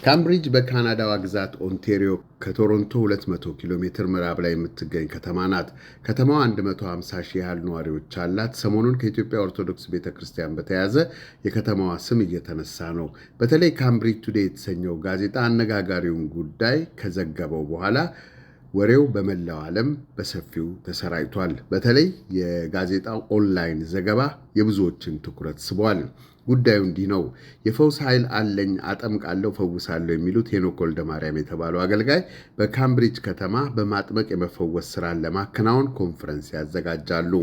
ካምብሪጅ በካናዳዋ ግዛት ኦንታሪዮ ከቶሮንቶ 200 ኪሎ ሜትር ምዕራብ ላይ የምትገኝ ከተማ ናት። ከተማዋ 150 ሺህ ያህል ነዋሪዎች አላት። ሰሞኑን ከኢትዮጵያ ኦርቶዶክስ ቤተክርስቲያን በተያያዘ የከተማዋ ስም እየተነሳ ነው። በተለይ ካምብሪጅ ቱዴይ የተሰኘው ጋዜጣ አነጋጋሪውን ጉዳይ ከዘገበው በኋላ ወሬው በመላው ዓለም በሰፊው ተሰራጭቷል። በተለይ የጋዜጣው ኦንላይን ዘገባ የብዙዎችን ትኩረት ስቧል። ጉዳዩ እንዲህ ነው። የፈውስ ኃይል አለኝ አጠምቃለሁ ፈውሳለሁ የሚሉት ሄኖክ ወልደማርያም የተባሉ አገልጋይ በካምብሪጅ ከተማ በማጥመቅ የመፈወስ ስራን ለማከናወን ኮንፈረንስ ያዘጋጃሉ።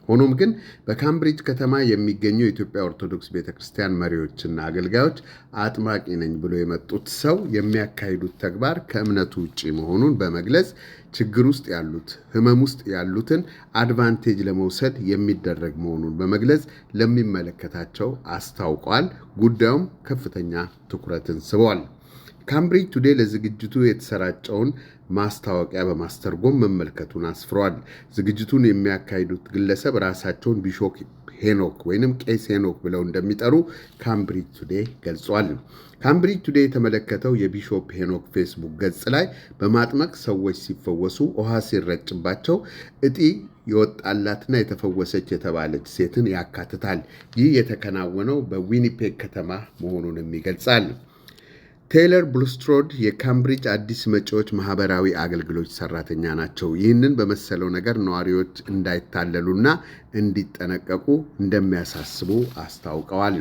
ሆኖም ግን በካምብሪጅ ከተማ የሚገኙ የኢትዮጵያ ኦርቶዶክስ ቤተክርስቲያን መሪዎችና አገልጋዮች አጥማቂ ነኝ ብሎ የመጡት ሰው የሚያካሂዱት ተግባር ከእምነቱ ውጪ መሆኑን በመግለጽ ችግር ውስጥ ያሉት ህመም ውስጥ ያሉትን አድቫንቴጅ ለመውሰድ የሚደረግ መሆኑን በመግለጽ ለሚመለከታቸው አስታውቋል። ጉዳዩም ከፍተኛ ትኩረትን ስቧል። ካምብሪጅ ቱዴይ ለዝግጅቱ የተሰራጨውን ማስታወቂያ በማስተርጎም መመልከቱን አስፍሯል። ዝግጅቱን የሚያካሂዱት ግለሰብ ራሳቸውን ቢሾፕ ሄኖክ ወይንም ቄስ ሄኖክ ብለው እንደሚጠሩ ካምብሪጅ ቱዴይ ገልጿል። ካምብሪጅ ቱዴይ የተመለከተው የቢሾፕ ሄኖክ ፌስቡክ ገጽ ላይ በማጥመቅ ሰዎች ሲፈወሱ ውሃ ሲረጭባቸው እጢ የወጣላትና የተፈወሰች የተባለች ሴትን ያካትታል። ይህ የተከናወነው በዊኒፔግ ከተማ መሆኑንም ይገልጻል። ቴይለር ብሉስትሮድ የካምብሪጅ አዲስ መጪዎች ማህበራዊ አገልግሎት ሰራተኛ ናቸው። ይህንን በመሰለው ነገር ነዋሪዎች እንዳይታለሉና እንዲጠነቀቁ እንደሚያሳስቡ አስታውቀዋል።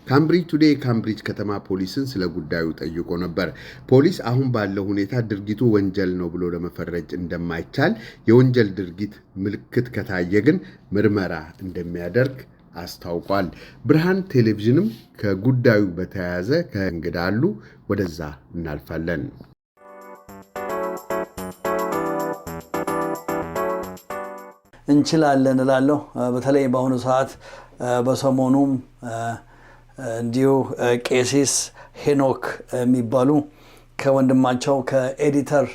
ካምብሪጅ ቱዴይ የካምብሪጅ ከተማ ፖሊስን ስለ ጉዳዩ ጠይቆ ነበር። ፖሊስ አሁን ባለው ሁኔታ ድርጊቱ ወንጀል ነው ብሎ ለመፈረጅ እንደማይቻል፣ የወንጀል ድርጊት ምልክት ከታየ ግን ምርመራ እንደሚያደርግ አስታውቋል። ብርሃን ቴሌቪዥንም ከጉዳዩ በተያያዘ ከእንግዳ አሉ። ወደዛ እናልፋለን። እንችላለን እላለሁ። በተለይ በአሁኑ ሰዓት በሰሞኑም እንዲሁ ቄሲስ ሄኖክ የሚባሉ ከወንድማቸው ከኤዲተር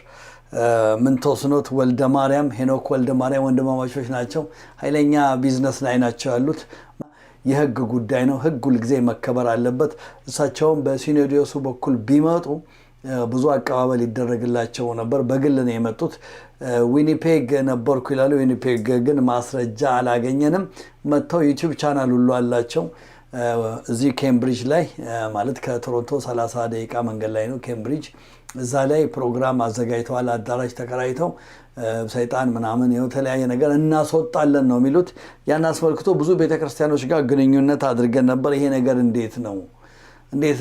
ምንተስኖት ወልደማርያም ሄኖክ ወልደማርያም ወንድማማቾች ናቸው። ኃይለኛ ቢዝነስ ላይ ናቸው ያሉት። የህግ ጉዳይ ነው። ህግ ሁልጊዜ መከበር አለበት። እሳቸውም በሲኖዶሱ በኩል ቢመጡ ብዙ አቀባበል ይደረግላቸው ነበር። በግል ነው የመጡት። ዊኒፔግ ነበርኩ ይላሉ። ዊኒፔግ ግን ማስረጃ አላገኘንም። መጥተው ዩቲዩብ ቻናል ሁሉ አላቸው። እዚህ ኬምብሪጅ ላይ ማለት ከቶሮንቶ 30 ደቂቃ መንገድ ላይ ነው ኬምብሪጅ። እዛ ላይ ፕሮግራም አዘጋጅተዋል። አዳራሽ ተከራይተው ሰይጣን ምናምን የተለያየ ነገር እናስወጣለን ነው የሚሉት። ያን አስመልክቶ ብዙ ቤተክርስቲያኖች ጋር ግንኙነት አድርገን ነበር። ይሄ ነገር እንዴት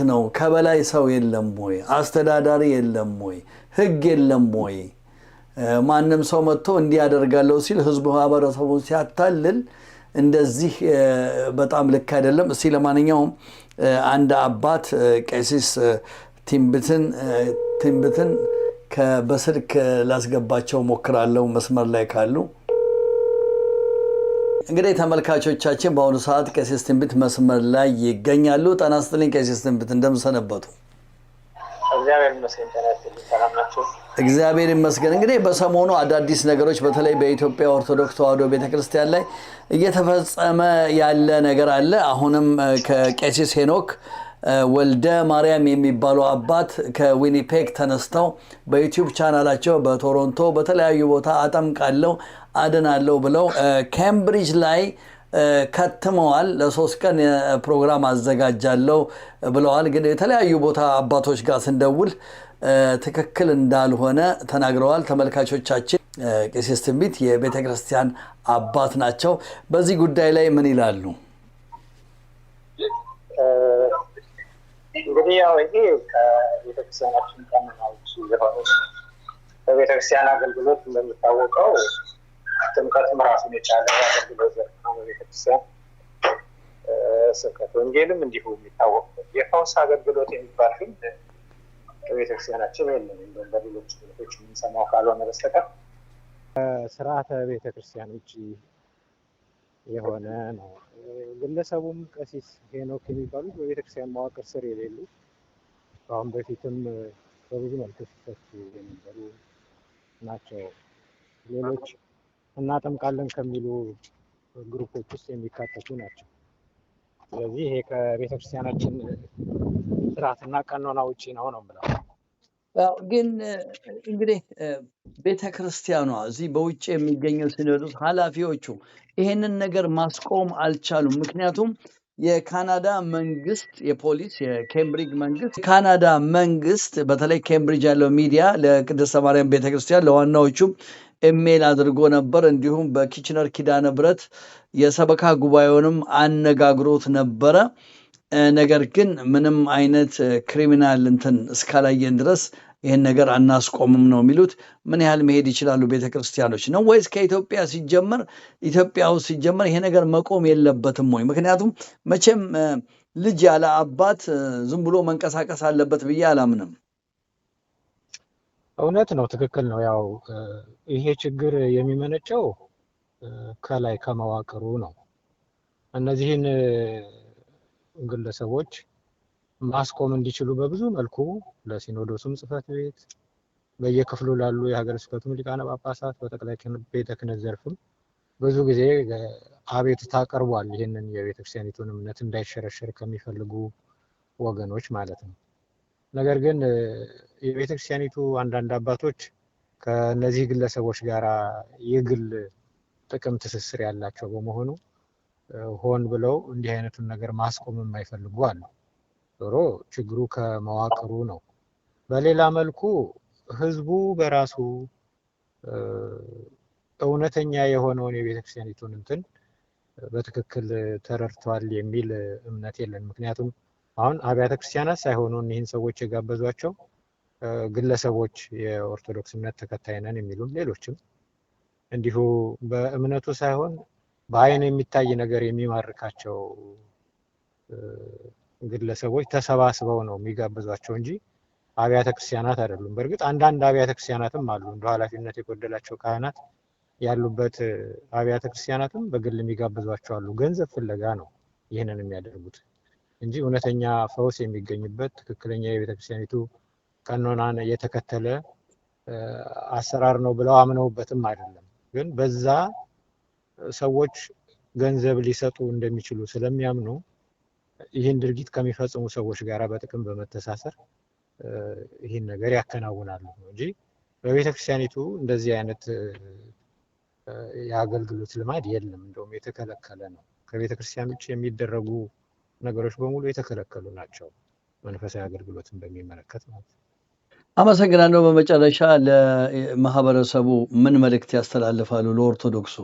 ነው? ከበላይ ሰው የለም ወይ? አስተዳዳሪ የለም ወይ? ህግ የለም ወይ? ማንም ሰው መጥቶ እንዲያደርጋለው ሲል ህዝቡ ማህበረሰቡን ሲያታልል እንደዚህ በጣም ልክ አይደለም። እስቲ ለማንኛውም አንድ አባት ቄሲስ ቲምብትን በስልክ ላስገባቸው ሞክራለሁ መስመር ላይ ካሉ። እንግዲህ ተመልካቾቻችን በአሁኑ ሰዓት ቄሲስ ቲምብት መስመር ላይ ይገኛሉ። ጤና ይስጥልኝ ቄሲስ ቲምብት፣ እንደምሰነበቱ? እግዚአብሔር ይመስገን። እንግዲህ በሰሞኑ አዳዲስ ነገሮች በተለይ በኢትዮጵያ ኦርቶዶክስ ተዋሕዶ ቤተክርስቲያን ላይ እየተፈጸመ ያለ ነገር አለ። አሁንም ከቄሲስ ሄኖክ ወልደ ማርያም የሚባሉ አባት ከዊኒፔግ ተነስተው በዩቲዩብ ቻናላቸው በቶሮንቶ በተለያዩ ቦታ አጠምቃለሁ አድናለሁ ብለው ካምብሪጅ ላይ ከተመዋል። ለ3 ቀን ፕሮግራም አዘጋጃለሁ ብለዋል። ግን የተለያዩ ቦታ አባቶች ጋር ስንደውል ትክክል እንዳልሆነ ተናግረዋል። ተመልካቾቻችን ቄሲስ ቲምብት የቤተክርስቲያን አባት ናቸው። በዚህ ጉዳይ ላይ ምን ይላሉ? እንግዲህ ያው ይሄ ከቤተክርስቲያናችን ቀኖናዎች የሆነ በቤተክርስቲያን አገልግሎት እንደሚታወቀው ጥምቀትም ራሱን የቻለ አገልግሎት ዘርፍ ነው። በቤተክርስቲያን ስብከተ ወንጌልም እንዲሁ የሚታወቅ የፈውስ አገልግሎት የሚባል ግን በቤተክርስቲያናችን የለም። በሌሎች ትምህርቶች የምንሰማው ካልሆነ በስተቀር ስርዓተ ቤተክርስቲያን ውጭ የሆነ ነው። ግለሰቡም ቀሲስ ሄኖክ የሚባሉት በቤተክርስቲያን መዋቅር ስር የሌሉ አሁን በፊትም በብዙ መልኩ ሲፈቱ የነበሩ ናቸው። ሌሎች እናጠምቃለን ከሚሉ ግሩፖች ውስጥ የሚካተቱ ናቸው። ስለዚህ ይሄ ከቤተክርስቲያናችን ስርዓትና ቀኖና ውጪ ነው ብለው ግን እንግዲህ ቤተክርስቲያኗ እዚህ በውጭ የሚገኘው ሲኖዶስ ኃላፊዎቹ ይሄንን ነገር ማስቆም አልቻሉም። ምክንያቱም የካናዳ መንግስት የፖሊስ የኬምብሪጅ መንግስት የካናዳ መንግስት በተለይ ኬምብሪጅ ያለው ሚዲያ ለቅድስተ ማርያም ቤተክርስቲያን ለዋናዎቹም ኢሜል አድርጎ ነበር። እንዲሁም በኪችነር ኪዳነ ምህረት የሰበካ ጉባኤውንም አነጋግሮት ነበረ። ነገር ግን ምንም አይነት ክሪሚናል እንትን እስካላየን ድረስ ይህን ነገር አናስቆምም ነው የሚሉት። ምን ያህል መሄድ ይችላሉ ቤተክርስቲያኖች ነው ወይስ ከኢትዮጵያ ሲጀመር ኢትዮጵያ ውስጥ ሲጀመር ይሄ ነገር መቆም የለበትም ወይ? ምክንያቱም መቼም ልጅ ያለ አባት ዝም ብሎ መንቀሳቀስ አለበት ብዬ አላምንም። እውነት ነው፣ ትክክል ነው። ያው ይሄ ችግር የሚመነጨው ከላይ ከመዋቅሩ ነው። እነዚህን ግለሰቦች ማስቆም እንዲችሉ በብዙ መልኩ ለሲኖዶሱም ጽሕፈት ቤት በየክፍሉ ላሉ የሀገረ ስብከቱም ሊቃነ ጳጳሳት በጠቅላይ ቤተ ክህነት ዘርፍም ብዙ ጊዜ አቤቱታ ቀርቧል። ይህንን የቤተክርስቲያኒቱን እምነት እንዳይሸረሸር ከሚፈልጉ ወገኖች ማለት ነው። ነገር ግን የቤተክርስቲያኒቱ አንዳንድ አባቶች ከነዚህ ግለሰቦች ጋር የግል ጥቅም ትስስር ያላቸው በመሆኑ ሆን ብለው እንዲህ አይነቱን ነገር ማስቆም የማይፈልጉ አሉ። ዞሮ ችግሩ ከመዋቅሩ ነው። በሌላ መልኩ ህዝቡ በራሱ እውነተኛ የሆነውን የቤተክርስቲያኒቱን እንትን በትክክል ተረድቷል የሚል እምነት የለን። ምክንያቱም አሁን አብያተ ክርስቲያናት ሳይሆኑ እኒህን ሰዎች የጋበዟቸው ግለሰቦች የኦርቶዶክስ እምነት ተከታይ ነን የሚሉም ሌሎችም እንዲሁ በእምነቱ ሳይሆን በአይን የሚታይ ነገር የሚማርካቸው ግለሰቦች ተሰባስበው ነው የሚጋብዟቸው እንጂ አብያተ ክርስቲያናት አይደሉም። በእርግጥ አንዳንድ አብያተ ክርስቲያናትም አሉ እንደ ኃላፊነት የጎደላቸው ካህናት ያሉበት አብያተ ክርስቲያናትም በግል የሚጋብዟቸው አሉ። ገንዘብ ፍለጋ ነው ይህንን የሚያደርጉት እንጂ እውነተኛ ፈውስ የሚገኝበት ትክክለኛ የቤተክርስቲያኒቱ ቀኖናን የተከተለ አሰራር ነው ብለው አምነውበትም አይደለም። ግን በዛ ሰዎች ገንዘብ ሊሰጡ እንደሚችሉ ስለሚያምኑ ይህን ድርጊት ከሚፈጽሙ ሰዎች ጋር በጥቅም በመተሳሰር ይህን ነገር ያከናውናሉ እንጂ በቤተክርስቲያኒቱ እንደዚህ አይነት የአገልግሎት ልማድ የለም። እንደውም የተከለከለ ነው። ከቤተክርስቲያን ውጭ የሚደረጉ ነገሮች በሙሉ የተከለከሉ ናቸው፣ መንፈሳዊ አገልግሎትን በሚመለከት ማለት ነው። አመሰግናለሁ። በመጨረሻ ለማህበረሰቡ ምን መልእክት ያስተላልፋሉ? ለኦርቶዶክሱ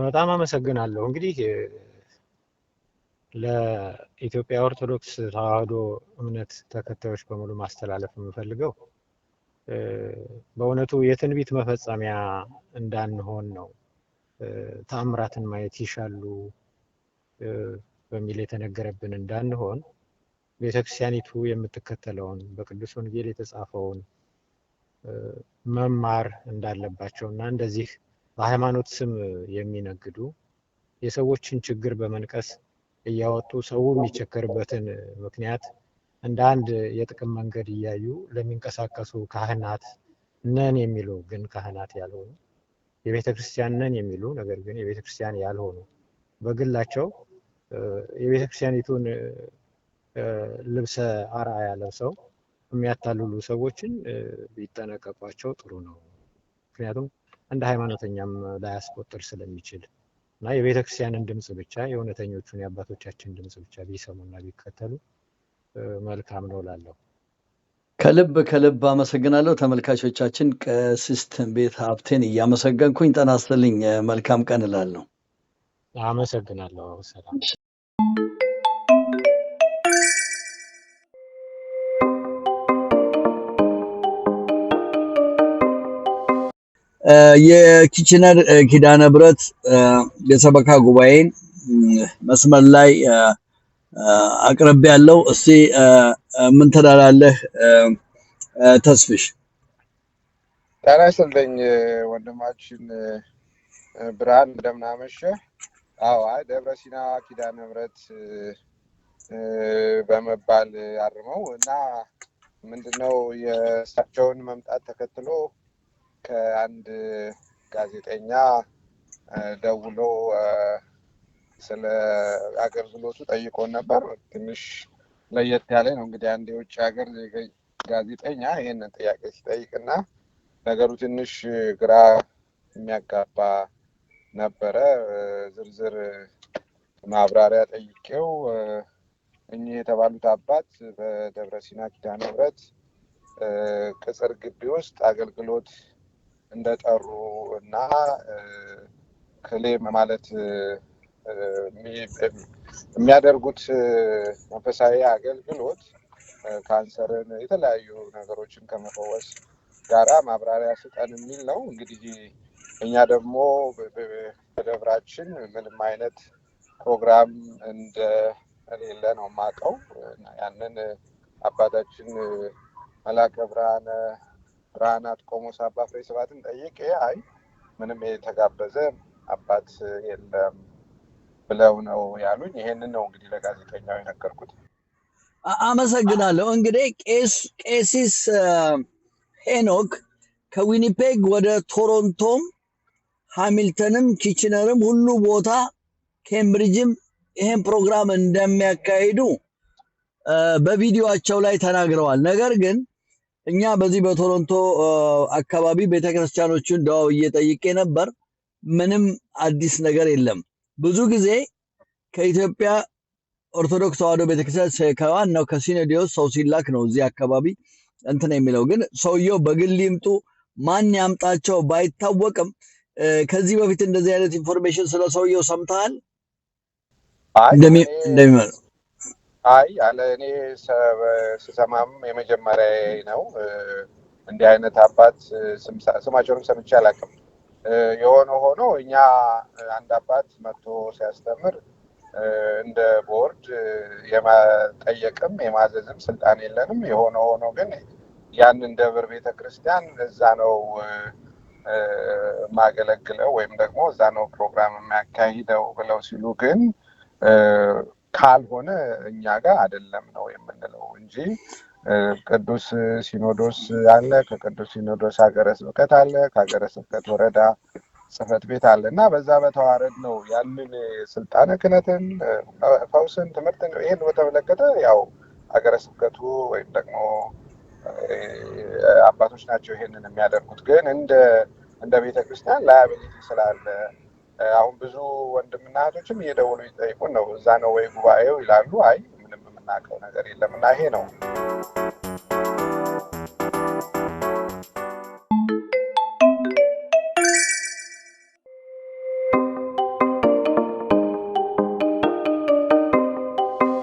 በጣም አመሰግናለሁ። እንግዲህ ለኢትዮጵያ ኦርቶዶክስ ተዋሕዶ እምነት ተከታዮች በሙሉ ማስተላለፍ የምፈልገው በእውነቱ የትንቢት መፈጸሚያ እንዳንሆን ነው። ተአምራትን ማየት ይሻሉ በሚል የተነገረብን እንዳንሆን ቤተክርስቲያኒቱ የምትከተለውን በቅዱስ ወንጌል የተጻፈውን መማር እንዳለባቸው እና እንደዚህ በሃይማኖት ስም የሚነግዱ የሰዎችን ችግር በመንቀስ እያወጡ ሰው የሚቸገርበትን ምክንያት እንደ አንድ የጥቅም መንገድ እያዩ ለሚንቀሳቀሱ ካህናት ነን የሚሉ ግን ካህናት ያልሆኑ፣ የቤተክርስቲያን ነን የሚሉ ነገር ግን የቤተክርስቲያን ያልሆኑ በግላቸው የቤተክርስቲያኒቱን ልብሰ አርአያ ለብሰው የሚያታልሉ ሰዎችን ቢጠነቀቋቸው ጥሩ ነው። ምክንያቱም እንደ ሃይማኖተኛም ላያስቆጥር ስለሚችል እና የቤተክርስቲያንን ድምፅ ብቻ የእውነተኞቹን የአባቶቻችን ድምፅ ብቻ ቢሰሙና ቢከተሉ መልካም ነው እላለሁ። ከልብ ከልብ አመሰግናለሁ። ተመልካቾቻችን ቀሲስ ትንቢት ሀብቴን እያመሰገንኩኝ ጤና ይስጥልኝ። መልካም ቀን እላለሁ። አመሰግናለሁ። ሰላም። የኪችነር ኪዳነ ምህረት የሰበካ ጉባኤን መስመር ላይ አቅርቤ ያለው እስቲ ምን ትላለህ ተስፍሽ? ጤና ይስጥልኝ ወንድማችን ብርሃን፣ እንደምን አመሸህ? አዎ፣ ደብረ ሲና ኪዳነ ምህረት በመባል አርመው እና ምንድነው የእሳቸውን መምጣት ተከትሎ ከአንድ ጋዜጠኛ ደውሎ ስለ አገልግሎቱ ጠይቆን ነበር። ትንሽ ለየት ያለ ነው። እንግዲህ አንድ የውጭ ሀገር ጋዜጠኛ ይሄንን ጥያቄ ሲጠይቅና ነገሩ ትንሽ ግራ የሚያጋባ ነበረ። ዝርዝር ማብራሪያ ጠይቄው እኚህ የተባሉት አባት በደብረ ሲና ኪዳነ ምሕረት ቅጽር ግቢ ውስጥ አገልግሎት እንደጠሩ እና ክሌም ማለት የሚያደርጉት መንፈሳዊ አገልግሎት ካንሰርን፣ የተለያዩ ነገሮችን ከመፈወስ ጋራ ማብራሪያ ስጠን የሚል ነው። እንግዲህ እኛ ደግሞ በደብራችን ምንም አይነት ፕሮግራም እንደሌለ ነው የማውቀው። ያንን አባታችን መላከ ብርሃናት ቆሞስ አባ ፍሬ ስብሐትን ጠይቄ አይ ምንም የተጋበዘ አባት የለም ብለው ነው ያሉኝ። ይሄንን ነው እንግዲህ ለጋዜጠኛው የነገርኩት። አመሰግናለሁ። እንግዲህ ቄሲስ ሄኖክ ከዊኒፔግ ወደ ቶሮንቶም፣ ሃሚልተንም፣ ኪችነርም ሁሉ ቦታ ኬምብሪጅም ይሄን ፕሮግራም እንደሚያካሂዱ በቪዲዮአቸው ላይ ተናግረዋል። ነገር ግን እኛ በዚህ በቶሮንቶ አካባቢ ቤተክርስቲያኖችን ደዋውዬ ጠይቄ ነበር። ምንም አዲስ ነገር የለም። ብዙ ጊዜ ከኢትዮጵያ ኦርቶዶክስ ተዋሕዶ ቤተክርስቲያን ከዋናው ከሲኖዶስ ሰው ሲላክ ነው እዚህ አካባቢ እንትን የሚለው። ግን ሰውየው በግል ይምጡ ማን ያምጣቸው ባይታወቅም ከዚህ በፊት እንደዚህ አይነት ኢንፎርሜሽን ስለ ሰውየው ሰምተሃል? አይ ያለ እኔ ስሰማም የመጀመሪያ ነው። እንዲህ አይነት አባት ስማቸውንም ሰምቼ አላውቅም። የሆነ ሆኖ እኛ አንድ አባት መጥቶ ሲያስተምር እንደ ቦርድ የማጠየቅም የማዘዝም ስልጣን የለንም። የሆነ ሆኖ ግን ያንን ደብር ቤተክርስቲያን እዛ ነው ማገለግለው ወይም ደግሞ እዛ ነው ፕሮግራም የሚያካሂደው ብለው ሲሉ ግን ካልሆነ እኛ ጋር አይደለም ነው የምንለው እንጂ ቅዱስ ሲኖዶስ አለ፣ ከቅዱስ ሲኖዶስ ሀገረ ስብከት አለ፣ ከሀገረ ስብከት ወረዳ ጽሕፈት ቤት አለ እና በዛ በተዋረድ ነው ያንን ስልጣነ ክህነትን፣ ፈውስን፣ ትምህርትን ይሄን በተመለከተ ያው ሀገረ ስብከቱ ወይም ደግሞ አባቶች ናቸው ይሄንን የሚያደርጉት። ግን እንደ ቤተክርስቲያን ላያቢሊቲ ስላለ አሁን ብዙ ወንድምና እህቶችም እየደወሉ ይጠይቁን ነው እዛ ነው ወይ ጉባኤው ይላሉ። አይ ምንም የምናውቀው ነገር የለም እና ይሄ ነው።